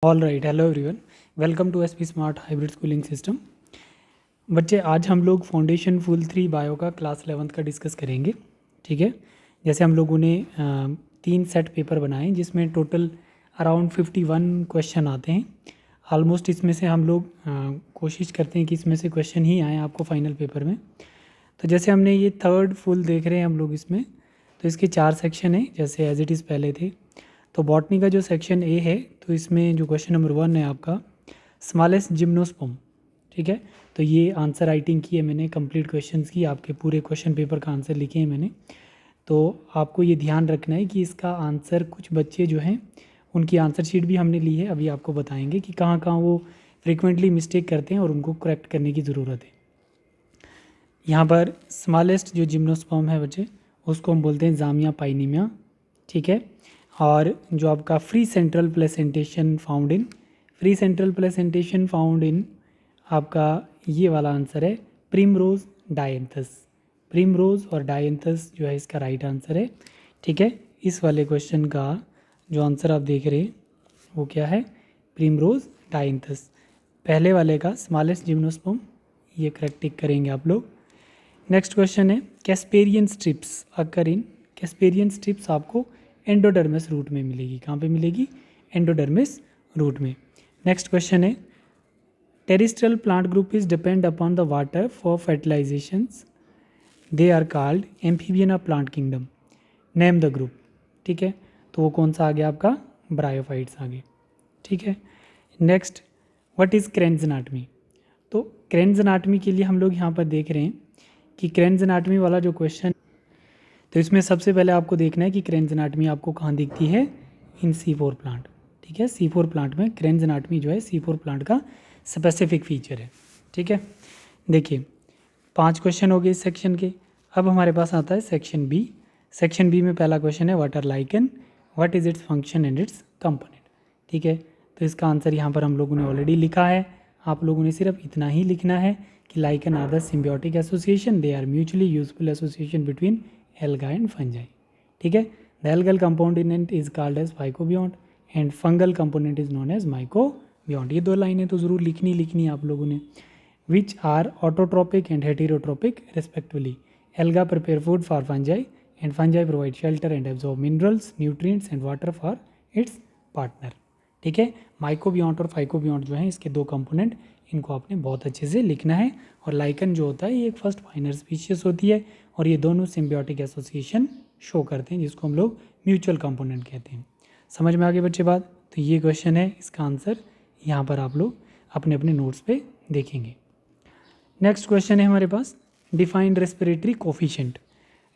All right, hello everyone, welcome to SP smart hybrid schooling system. बच्चे, आज हम लोग फाउंडेशन फुल 3 बायो का क्लास 11th का डिस्कस करेंगे। ठीक है, जैसे हम लोगों ने 3 सेट पेपर बनाए जिसमें टोटल अराउंड 51 क्वेश्चन आते हैं। ऑलमोस्ट इसमें से हम लोग कोशिश करते हैं कि इसमें से क्वेश्चन ही आए आपको फाइनल पेपर में। तो जैसे हमने ये थर्ड फुल देख रहे हैं हम लोग इसमें, तो इसके 4 सेक्शन हैं जैसे एज इट इज़ पहले थे। तो बॉटनी का जो सेक्शन ए है, तो इसमें जो क्वेश्चन नंबर 1 है आपका स्मॉलेस्ट जिम्नोस्पर्म। ठीक है, तो ये आंसर राइटिंग की है मैंने, कंप्लीट क्वेश्चंस की, आपके पूरे क्वेश्चन पेपर का आंसर लिखे हैं मैंने। तो आपको ये ध्यान रखना है कि इसका आंसर कुछ बच्चे जो हैं उनकी आंसर शीट भी हमने ली है, अभी आपको बताएंगे कि कहाँ कहाँ वो फ्रिक्वेंटली मिस्टेक करते हैं और उनको करेक्ट करने की ज़रूरत है। यहाँ पर स्मॉलेस्ट जो जिम्नोस्पर्म है बच्चे, उसको हम बोलते हैं जामिया पाइनीमिया। ठीक है, और जो आपका free central placentation found in, free central placentation found in आपका ये वाला आंसर है प्रिमरोज डायंथस। प्रिमरोज और डायंथस जो है इसका राइट आंसर है। ठीक है, इस वाले क्वेश्चन का जो आंसर आप देख रहे हैं वो क्या है, प्रिमरोज डायंथस। पहले वाले का स्मॉलेस्ट जिम्नोस्पर्म, ये करेक्ट टिक करेंगे आप लोग। नेक्स्ट क्वेश्चन है Casparian strips occur in, Casparian strips आपको एंडोडर्मिस रूट में मिलेगी। कहाँ पे मिलेगी? एंडोडर्मिस रूट में। नेक्स्ट क्वेश्चन है terrestrial plant group is depend upon the water for fertilisations, they are called amphibian of plant kingdom, name the group. ठीक है, तो वो कौन सा आ गया आपका? ब्रायोफाइट्स आ गए। ठीक है, नेक्स्ट व्हाट इज़ क्रेन्ज एनाटमी। तो क्रेन्ज एनाटमी के लिए हम लोग यहाँ पर देख रहे हैं कि क्रेन्ज एनाटमी वाला जो क्वेश्चन, तो इसमें सबसे पहले आपको देखना है कि क्रेन्ज एनाटमी आपको कहाँ दिखती है? इन C4 प्लांट। ठीक है, C4 प्लांट में क्रेन्ज एनाटमी जो है C4 प्लांट का स्पेसिफिक फीचर है। ठीक है, देखिए 5 क्वेश्चन हो गए इस सेक्शन के। अब हमारे पास आता है सेक्शन बी। सेक्शन बी में पहला क्वेश्चन है what are lichen, what is its function and its component. ठीक है, तो इसका आंसर यहाँ पर हम लोगों ने ऑलरेडी लिखा है। आप लोगों ने सिर्फ इतना ही लिखना है कि lichen are the symbiotic association, they are mutually useful association between alga and fungi. ठीक है, the algal component is called as phycobiont and fungal component is known as mycobiont. ये 2 लाइनें तो ज़रूर लिखनी आप लोगों ने। Which are autotropic and heterotropic respectively, alga prepare food for fungi and fungi provide shelter and absorb minerals, nutrients and water for its partner. ठीक है, माइकोबियोंट और फाइकोबियोंट जो है इसके 2 कंपोनेंट, इनको आपने बहुत अच्छे से लिखना है। और लाइकन जो होता है ये एक फर्स्ट माइनर स्पीशीज होती है और ये दोनों सिम्बियोटिक एसोसिएशन शो करते हैं जिसको हम लोग म्यूचुअल कंपोनेंट कहते हैं। समझ में आ गए बच्चे बात? तो ये क्वेश्चन है, इसका आंसर यहाँ पर आप लोग अपने अपने नोट्स पे देखेंगे। नेक्स्ट क्वेश्चन है हमारे पास defined respiratory coefficient.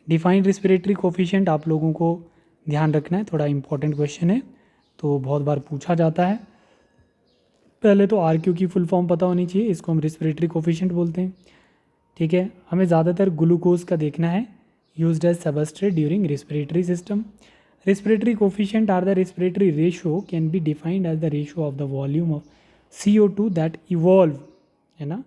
Defined respiratory coefficient आप लोगों को ध्यान रखना है, थोड़ा इंपॉर्टेंट क्वेश्चन है, तो बहुत बार पूछा जाता है। पहले तो RQ की फुल फॉर्म पता होनी चाहिए, इसको हम रेस्पिरेटरी कोफिशिएंट बोलते हैं। ठीक है, हमें ज़्यादातर ग्लूकोज का देखना है, used as substrate during respiratory system. Respiratory coefficient or the respiratory ratio can be defined as the ratio of the volume of CO2 that evolve, है ना,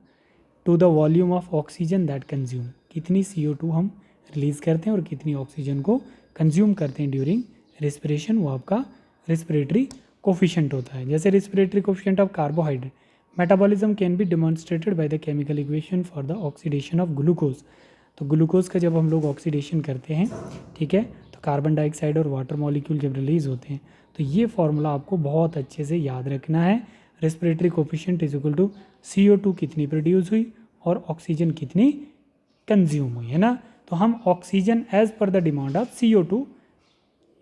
to the volume of oxygen that consume. कितनी CO2 हम release करते हैं और कितनी oxygen को consume करते हैं ड्यूरिंग रेस्पिरेशन, वो आपका रेस्पिरेटरी कोफिशिएंट होता है। जैसे respiratory coefficient of carbohydrate, metabolism can be demonstrated by the chemical equation for the oxidation of glucose. तो ग्लूकोज का जब हम लोग ऑक्सीडेशन करते हैं, ठीक है, तो कार्बन डाइऑक्साइड और वाटर मॉलिक्यूल जब रिलीज होते हैं, तो ये फॉर्मूला आपको बहुत अच्छे से याद रखना है। Respiratory coefficient is equal to CO2 कितनी प्रोड्यूस हुई और ऑक्सीजन कितनी कंज्यूम हुई, है ना। तो हम oxygen as per the demand of CO2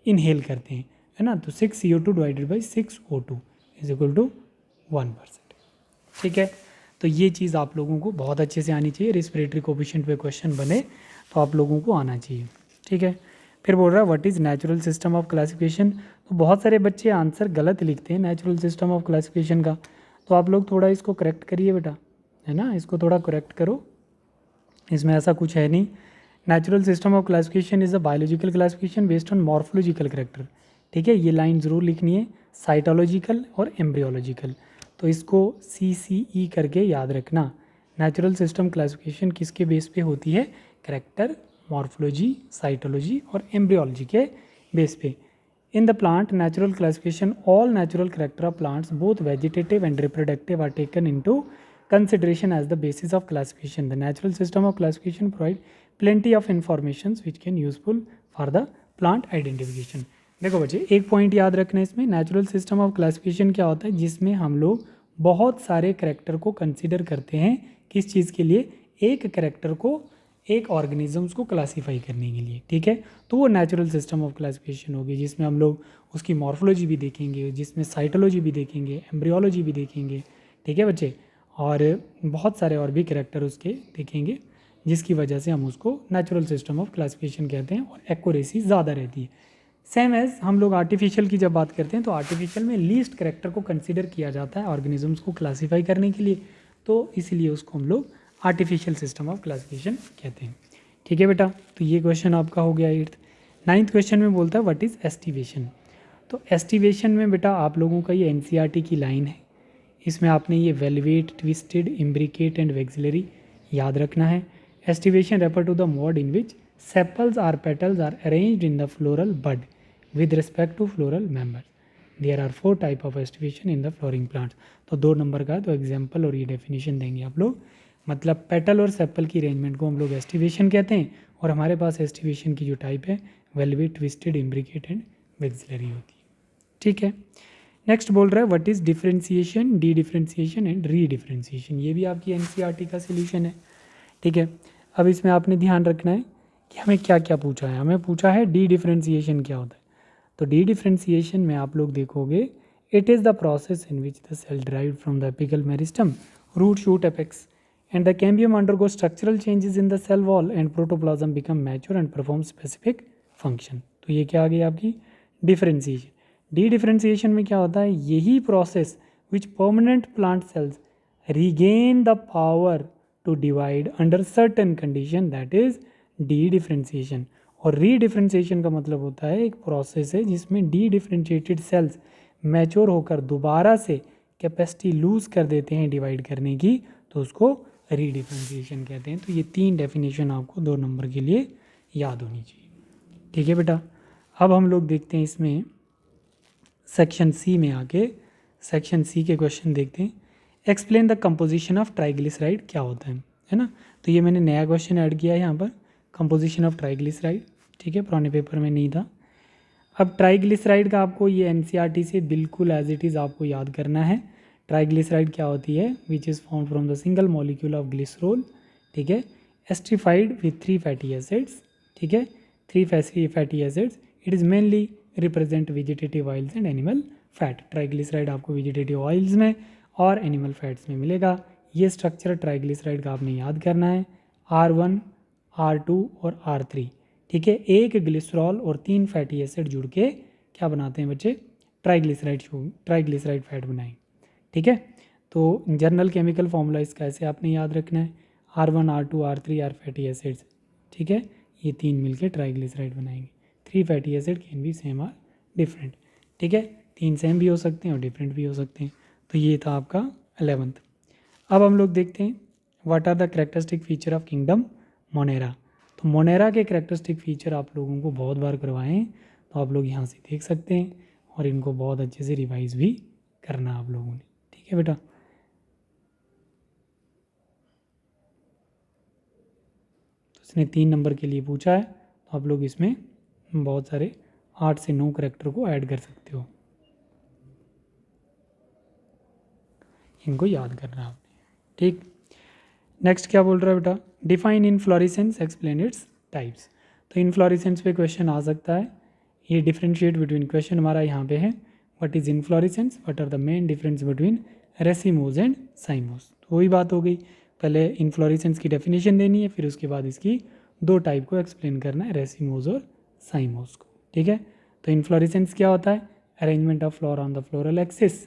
inhale करते हैं, है ना। तो 6 CO2 divided by 6 O2 is equal to 1%। ठीक है, तो ये चीज़ आप लोगों को बहुत अच्छे से आनी चाहिए। रेस्पिरेटरी कोफिशिएंट पे क्वेश्चन बने तो आप लोगों को आना चाहिए। ठीक है, फिर बोल रहा है what is natural system of classification. तो बहुत सारे बच्चे आंसर गलत लिखते हैं नेचुरल सिस्टम ऑफ क्लासिफिकेशन का, तो आप लोग थोड़ा इसको करेक्ट करिए बेटा, है ना, इसको थोड़ा करेक्ट करो। इसमें ऐसा कुछ है नहीं। Natural system of classification is a biological classification based on morphological character. ठीक है, ये लाइन ज़रूर लिखनी है, साइटोलॉजिकल और एम्ब्रियोलॉजिकल, तो इसको CCE करके याद रखना। नेचुरल सिस्टम क्लासिफिकेशन किसके बेस पे होती है? करेक्टर, मॉर्फोलॉजी, साइटोलॉजी और एम्ब्रियोलॉजी के बेस पे। In the plant natural classification, all natural character of plants, both vegetative and reproductive, are taken into consideration as the basis of classification. The natural system of classification provide plenty of informations which can useful for the plant identification. देखो बच्चे एक point याद रखना इसमें, natural system of classification क्या होता है, जिसमें हम लोग बहुत सारे करेक्टर को कंसिडर करते हैं किस चीज़ के लिए, एक करेक्टर को एक ऑर्गेनिजम्स को क्लासीफाई करने के लिए, ठीक है। तो वो नेचुरल सिस्टम ऑफ क्लासिफिकेशन होगी, जिसमें हम लोग उसकी मॉर्फोलॉजी भी देखेंगे, जिसमें साइटोलॉजी भी देखेंगे, एम्ब्रियोलॉजी भी देखेंगे, ठीक है बच्चे, और बहुत सारे और भी करेक्टर उसके देखेंगे, जिसकी वजह से हम उसको नेचुरल सिस्टम ऑफ क्लासिफिकेशन कहते हैं और एक्यूरेसी ज़्यादा रहती है। सेम एज हम लोग आर्टिफिशियल की जब बात करते हैं तो आर्टिफिशियल में लीस्ट करेक्टर को कंसिडर किया जाता है ऑर्गेनिजम्स को क्लासीफाई करने के लिए, तो इसलिए उसको हम लोग आर्टिफिशियल सिस्टम ऑफ क्लासिफिकेशन कहते हैं, ठीक है बेटा। तो ये क्वेश्चन आपका हो गया 8th। 9th क्वेश्चन में बोलता है व्हाट इज़ एस्टिवेशन। तो एस्टिवेशन में बेटा आप लोगों का ये एनसीईआरटी की लाइन है, इसमें आपने ये valvate, twisted, imbricate and vexillary याद रखना है। Aestivation refer to the mode in which sepals or petals are arranged in the floral bud with respect to floral members. There are 4 type of aestivation in the flowering plants. तो 2 number का तो example और ये definition देंगे आप लोग, मतलब petal और सेपल की अरेंजमेंट को हम लोग एस्टिवेशन कहते हैं, और हमारे पास एस्टिवेशन की जो टाइप है velvet, twisted, imbricate and vexillary होती है, ठीक है। नेक्स्ट बोल रहा है what is differentiation, D differentiation and re differentiation. ये भी आपकी एनसीईआरटी का सोल्यूशन है, ठीक है। अब इसमें आपने ध्यान रखना है कि हमें क्या क्या पूछा है, हमें पूछा है डी डिफरेंशिएशन क्या होता है। तो डी डिफरेंशिएशन में आप लोग देखोगे it is the process in which the cell derived from the apical meristem, root, shoot, apex and the cambium undergo structural changes in the cell wall and protoplasm become mature and perform specific function। तो ये क्या आ गई आपकी differentiation. D differentiation में क्या होता है, यही process which permanent plant cells regain the power to divide under certain condition, that is dedifferentiation. और री डिफरेंशिएशन का मतलब होता है एक प्रोसेस है जिसमें डी डिफरेंशिएटेड सेल्स मैच्योर होकर दोबारा से कैपेसिटी लूज कर देते हैं डिवाइड करने की, तो उसको रीडिफरेंशिएशन कहते हैं। तो ये 3 डेफिनेशन आपको 2 नंबर के लिए याद होनी चाहिए, ठीक है बेटा। अब हम लोग देखते हैं इसमें सेक्शन सी में आके, सेक्शन सी के क्वेश्चन देखते हैं। Explain the composition of triglyceride क्या होता है ना। तो ये मैंने नया क्वेश्चन ऐड किया है यहाँ पर, कंपोजिशन ऑफ ट्राइग्लिसराइड, ठीक है, पुराने पेपर में नहीं था। अब ट्राइग्लिसराइड का आपको ये एनसीईआरटी से बिल्कुल एज इट इज़ आपको याद करना है। ट्राइग्लिसराइड क्या होती है, which is found from the single molecule of glycerol, ठीक है, एस्ट्रीफाइड विथ 3 फैटी एसिड्स, ठीक है, 3 fatty acids. It is mainly represent vegetative oils and animal fat. Triglyceride आपको वेजिटेटिव ऑयल्स में और एनिमल फैट्स में मिलेगा। ये स्ट्रक्चर ट्राइग्लिसराइड का आपने याद करना है, R1, R2 और R3, ठीक है। एक ग्लिसरॉल और 3 फैटी एसिड जुड़ के क्या बनाते हैं बच्चे, ट्राइग्लिसराइड फैट बनाएंगे, ठीक है। तो जर्नल केमिकल फॉर्मूला इसका ऐसे आपने याद रखना है, R1, R2, R3 are fatty acids, ठीक है, ये 3 मिलके ट्राइग्लिसराइड बनाएंगे। 3 fatty acid can be same or different, ठीक है, 3 सेम भी हो सकते हैं और डिफरेंट भी हो सकते हैं। तो ये था आपका 11th। अब हम लोग देखते हैं what are the characteristic feature of kingdom Monera. तो मोनेरा के कैरेक्टरिस्टिक फीचर आप लोगों को बहुत बार करवाए हैं, तो आप लोग यहाँ से देख सकते हैं और इनको बहुत अच्छे से रिवाइज भी करना आप लोगों ने, ठीक है बेटा। तो इसने 3 नंबर के लिए पूछा है, तो आप लोग इसमें बहुत सारे 8 से 9 कैरेक्टर को ऐड कर सकते हो, इनको याद करना आपने, ठीक। नेक्स्ट क्या बोल रहा है बेटा, define inflorescence, explain its types. तो इनफ्लोरेसेंस पे क्वेश्चन आ सकता है, ये डिफरेंशिएट बिटवीन क्वेश्चन हमारा यहाँ पे है, what is inflorescence, what are the main difference between racemose and cymose. तो वही बात हो गई, पहले इनफ्लोरेसेंस की डेफिनेशन देनी है, फिर उसके बाद इसकी 2 टाइप को एक्सप्लेन करना है, रेसिमोज और साइमोज को, ठीक है। तो इनफ्लोरेसेंस क्या होता है, arrangement of flower on the floral axis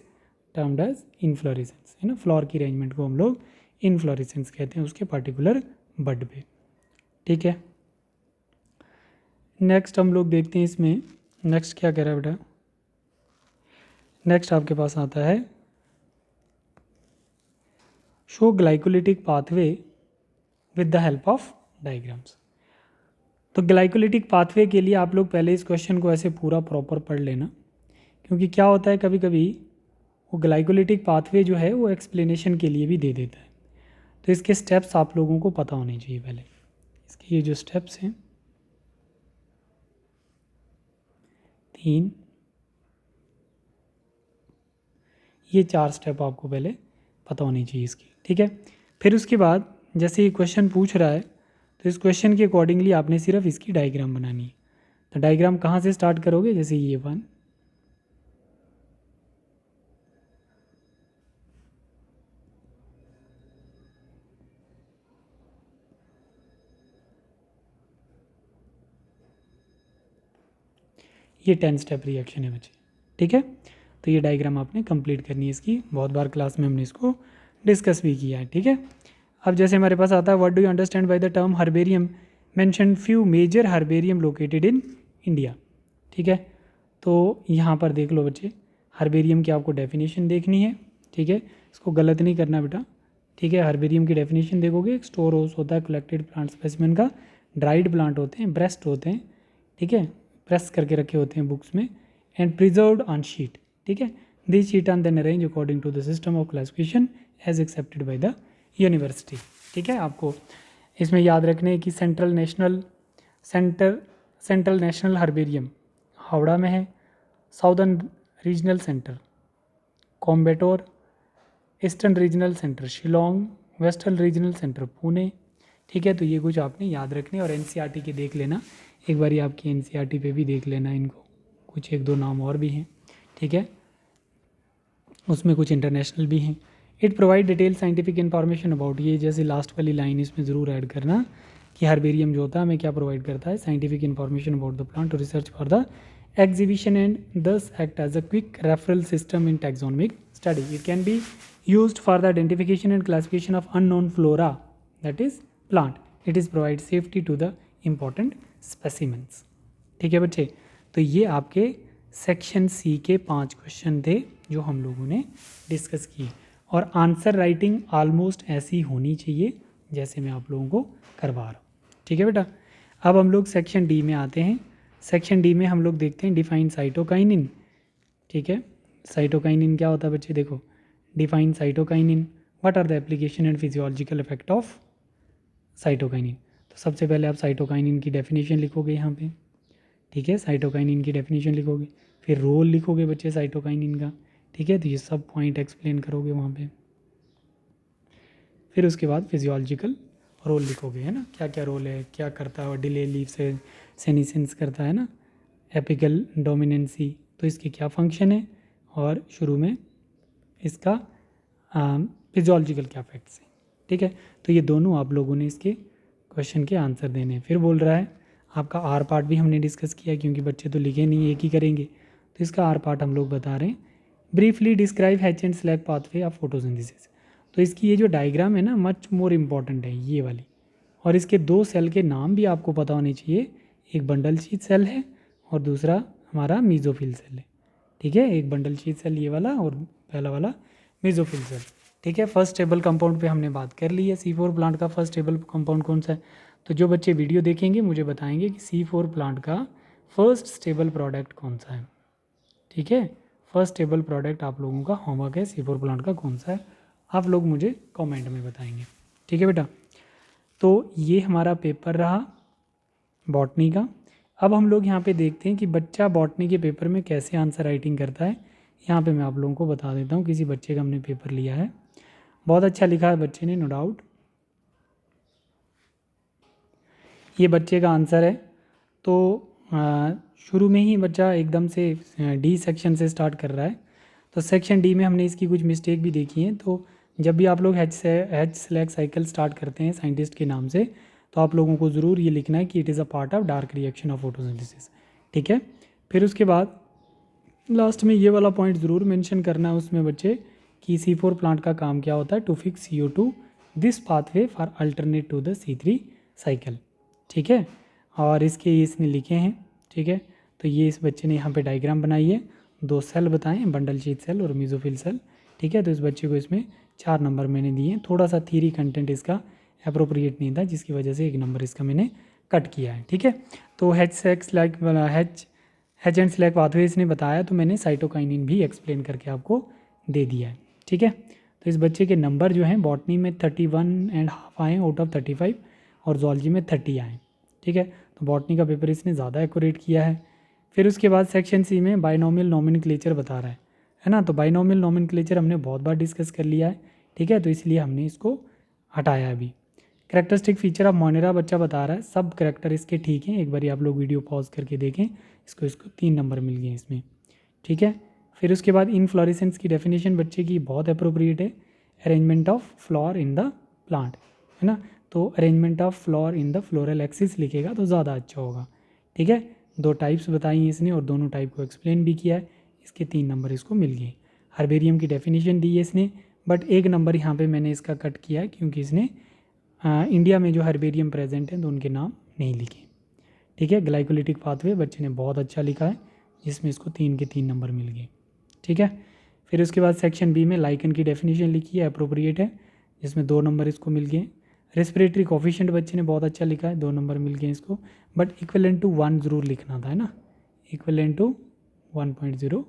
termed as inflorescence, है ना। फ्लोर की अरेंजमेंट को हम लोग इनफ्लोरेसेंस कहते हैं उसके पर्टिकुलर बड पे, ठीक है। नेक्स्ट हम लोग देखते हैं इसमें, नेक्स्ट क्या कह रहा है बेटा, नेक्स्ट आपके पास आता है show glycolytic pathway with the help of diagrams. तो ग्लाइकोलिटिक पाथवे के लिए आप लोग पहले इस क्वेश्चन को ऐसे पूरा प्रॉपर पढ़ लेना, क्योंकि क्या होता है कभी कभी वो ग्लाइकोलिटिक पाथवे जो है वो एक्सप्लेनेशन के लिए भी दे देता है। तो इसके स्टेप्स आप लोगों को पता होने चाहिए पहले। इसके ये जो स्टेप्स हैं 3, ये 4 स्टेप आपको पहले पता होनी चाहिए इसकी, ठीक है। फिर उसके बाद जैसे ये क्वेश्चन पूछ रहा है तो इस क्वेश्चन के अकॉर्डिंगली आपने सिर्फ इसकी डायग्राम बनानी है। तो डायग्राम कहाँ से स्टार्ट करोगे, जैसे ये 1, ये 10 स्टेप रिएक्शन है बच्चे, ठीक है। तो ये डायग्राम आपने कंप्लीट करनी है इसकी, बहुत बार क्लास में हमने इसको डिस्कस भी किया है, ठीक है। अब जैसे हमारे पास आता है what do you understand by the term herbarium, mention few major herbarium located in India, ठीक है। तो यहाँ पर देख लो बच्चे, हर्बेरियम की आपको डेफिनेशन देखनी है, ठीक है। इसको गलत नहीं करना बेटा, ठीक है। हर्बेरियम की डेफिनेशन देखोगे, एक स्टोर हाउस होता है कलेक्टेड प्लांट स्पेसिमेन का, ड्राइड प्लांट होते हैं, ब्रेस्ट होते हैं, ठीक है, प्रेस करके रखे होते हैं बुक्स में, एंड प्रिजर्व्ड ऑन शीट, ठीक है। This sheet on then arrange according to the system of classification as accepted by the university, ठीक है। आपको इसमें याद रखने कि सेंट्रल नेशनल हर्बेरियम हावड़ा में है, southern regional centre Coimbatore, eastern regional centre Shillong, western regional centre Pune, ठीक है। तो ये कुछ आपने याद रखने, और एनसीईआरटी के देख लेना एक बारी, आपकी एनसीईआरटी पे भी देख लेना इनको, कुछ 1-2 नाम और भी हैं, ठीक है, उसमें कुछ इंटरनेशनल भी हैं। It provide detail scientific information about, ये जैसे लास्ट वाली लाइन इसमें ज़रूर ऐड करना कि हर्बेरियम जो होता है हमें क्या प्रोवाइड करता है, scientific information about the plant, research for the exhibition and thus act as a quick referral system in taxonomic study. It can be used for the identification and classification of unknown flora, that is plant. It is provide safety to the important specimens. ठीक है बच्चे, तो ये आपके section C के 5 question थे जो हम लोगों ने डिस्कस किए, और आंसर राइटिंग ऑलमोस्ट ऐसी होनी चाहिए जैसे मैं आप लोगों को करवा रहा हूँ, ठीक है बेटा। अब हम लोग सेक्शन डी में आते हैं। सेक्शन डी में हम लोग देखते हैं डिफाइन साइटोकाइनिन, ठीक है। साइटोकाइनिन क्या होता है बच्चे, देखो, define cytokinin, what are the application and physiological effect of cytokinin. तो सबसे पहले आप साइटोकाइनिन की डेफिनेशन लिखोगे यहाँ पे, ठीक है, साइटोकाइनिन की डेफिनेशन लिखोगे, फिर रोल लिखोगे बच्चे साइटोकाइनिन का, ठीक है। तो ये सब पॉइंट एक्सप्लेन करोगे वहाँ पे, फिर उसके बाद फिजियोलॉजिकल रोल लिखोगे, है ना, क्या क्या रोल है, क्या करता है, और डिले लीव से सेनिसेंस करता है ना, एपिकल डोमिनेंसी, तो इसके क्या फंक्शन है, और शुरू में इसका फिजियोलॉजिकल क्या फैक्ट्स है, ठीक है। तो ये दोनों आप लोगों ने इसके क्वेश्चन के आंसर देने हैं। फिर बोल रहा है आपका आर पार्ट भी हमने डिस्कस किया, क्योंकि बच्चे तो लिखे नहीं, एक ही करेंगे, तो इसका आर पार्ट हम लोग बता रहे हैं। Briefly describe hatch and slag pathway of photosynthesis. तो इसकी ये जो डायग्राम है ना, मच मोर इम्पॉर्टेंट है ये वाली, और इसके 2 सेल के नाम भी आपको पता होने चाहिए, एक बंडल शीट सेल है और दूसरा हमारा मीजोफिल सेल है, ठीक है। एक बंडल शीट सेल ये वाला और पहला वाला मीजोफिल सेल, ठीक है। फर्स्ट स्टेबल कंपाउंड पे हमने बात कर ली है। C4 प्लांट का फर्स्ट स्टेबल कंपाउंड कौन सा है, तो जो बच्चे वीडियो देखेंगे मुझे बताएंगे कि C4 प्लांट का फर्स्ट स्टेबल प्रोडक्ट कौन सा है, ठीक है। फर्स्ट स्टेबल प्रोडक्ट आप लोगों का होमवर्क है, C4 प्लांट का कौन सा है, आप लोग मुझे कमेंट में बताएंगे, ठीक है बेटा। तो ये हमारा पेपर रहा बॉटनी का। अब हम लोग यहाँ पे देखते हैं कि बच्चा बॉटनी के पेपर में कैसे आंसर राइटिंग करता है। यहाँ पे मैं आप लोगों को बता देता हूँ, किसी बच्चे का हमने पेपर लिया है, बहुत अच्छा लिखा है बच्चे ने, नो डाउट। ये बच्चे का आंसर है। तो शुरू में ही बच्चा एकदम से डी सेक्शन से स्टार्ट कर रहा है। तो सेक्शन डी में हमने इसकी कुछ मिस्टेक भी देखी हैं। तो जब भी आप लोग हैच स्लैग साइकिल स्टार्ट करते हैं साइंटिस्ट के नाम से, तो आप लोगों को ज़रूर ये लिखना है कि it is a part of dark reaction of photosynthesis, ठीक है। फिर उसके बाद लास्ट में ये वाला पॉइंट ज़रूर मेंशन करना है उसमें बच्चे कि C4 प्लांट का काम क्या होता है, to fix CO2 this pathway for alternate to the C3 cycle, ठीक है। और इसके इसने लिखे हैं, ठीक है। तो ये इस बच्चे ने यहाँ पे डायग्राम बनाई है, 2 सेल बताए हैं, बंडल शीट सेल और मीजोफिल सेल, ठीक है। तो इस बच्चे को इसमें 4 नंबर मैंने दिए हैं। थोड़ा सा थ्योरी कंटेंट इसका अप्रोप्रिएट नहीं था, जिसकी वजह से 1 नंबर इसका मैंने कट किया है, ठीक है। तो हेच एंड स्लैक पाथवे इसने बताया, तो मैंने साइटोकाइनिन भी एक्सप्लेन करके आपको दे दिया है, ठीक है। तो इस बच्चे के नंबर जो हैं बॉटनी में 31.5 आए आउट ऑफ 35 और जूलॉजी में 30 आए, ठीक है। तो बॉटनी का पेपर इसने ज़्यादा एक्यूरेट किया है। फिर उसके बाद सेक्शन सी में बाइनोमियल नोमेनक्लेचर बता रहा है ना। तो बाइनोमियल नोमेनक्लेचर हमने बहुत बार डिस्कस कर लिया है, ठीक है। तो इसलिए हमने इसको हटाया अभी। करेक्टरिस्टिक फीचर ऑफ मोनेरा बच्चा बता रहा है, सब करेक्टर इसके ठीक हैं। एक बार आप लोग वीडियो पॉज करके देखें, इसको 3 नंबर मिल गए इसमें, ठीक है। फिर उसके बाद इनफ्लोरेसेंस की डेफिनेशन बच्चे की बहुत अप्रोप्रिएट है, arrangement of flower in the plant, है ना। तो arrangement of flower in the floral axis लिखेगा तो ज़्यादा अच्छा होगा, ठीक है। 2 टाइप्स बताई हैं इसने और दोनों टाइप को एक्सप्लेन भी किया है, इसके 3 नंबर इसको मिल गए। हर्बेरियम की डेफिनेशन दी है इसने, बट 1 नंबर यहाँ पे मैंने इसका कट किया है क्योंकि इसने इंडिया में जो हर्बेरियम प्रेजेंट हैं तो उनके नाम नहीं लिखे, ठीक है। ग्लाइकोलिटिक पाथवे बच्चे ने बहुत अच्छा लिखा है, जिसमें इसको 3 के 3 नंबर मिल गए, ठीक है। फिर उसके बाद सेक्शन बी में लाइकन की डेफिनेशन लिखी है, अप्रोप्रिएट है, जिसमें 2 नंबर इसको मिल गए। रेस्पिरेटरी कोफिशिएंट बच्चे ने बहुत अच्छा लिखा है, 2 नंबर मिल गए इसको, बट इक्वलेंट टू 1 ज़रूर लिखना था, है ना। इक्वलेंट टू 1.0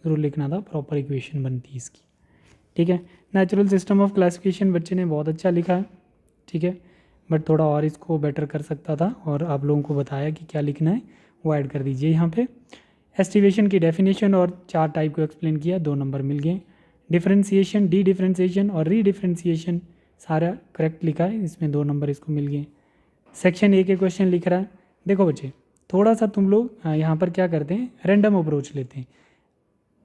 ज़रूर लिखना था, प्रॉपर इक्वेशन बनती है इसकी, ठीक है। नेचुरल सिस्टम ऑफ क्लासिफिकेशन बच्चे ने बहुत अच्छा लिखा है, ठीक है, बट थोड़ा और इसको बेटर कर सकता था और आप लोगों को बताया कि क्या लिखना है वो ऐड कर दीजिए यहाँ पे। एस्टिवेशन की डेफिनेशन और 4 टाइप को एक्सप्लेन किया, 2 नंबर मिल गए। डिफरेंशिएशन, डी डिफरेंशिएशन और री डिफरेंशिएशन सारा करेक्ट लिखा है, इसमें 2 नंबर इसको मिल गए। सेक्शन ए के क्वेश्चन लिख रहा है, देखो बच्चे थोड़ा सा तुम लोग यहाँ पर क्या करते हैं, रैंडम अप्रोच लेते हैं।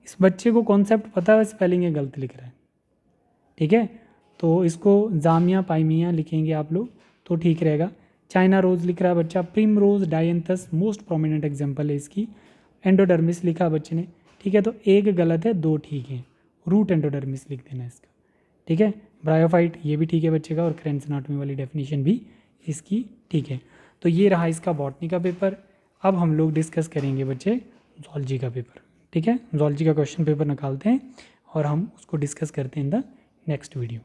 इस बच्चे को कॉन्सेप्ट पता है, स्पेलिंग ये गलत लिख रहा है, ठीक है। तो इसको जामिया पाइमिया लिखेंगे आप लोग तो ठीक रहेगा। चाइना रोज लिख रहा है बच्चा, प्रिम रोज डायंथस मोस्ट प्रोमिनेंट एग्जाम्पल है इसकी। एंडोडर्मिस लिखा बच्चे ने, ठीक है। तो 1 गलत है, 2 ठीक है, रूट एंडोडर्मिस लिख देना इसका, ठीक है। ब्रायोफाइट ये भी ठीक है बच्चे का, और क्रेन्स एनाटॉमी वाली डेफिनेशन भी इसकी ठीक है। तो ये रहा इसका बॉटनी का पेपर। अब हम लोग डिस्कस करेंगे बच्चे जूलॉजी का पेपर, ठीक है। जूलॉजी का क्वेश्चन पेपर निकालते हैं और हम उसको डिस्कस करते हैं इन द नेक्स्ट वीडियो।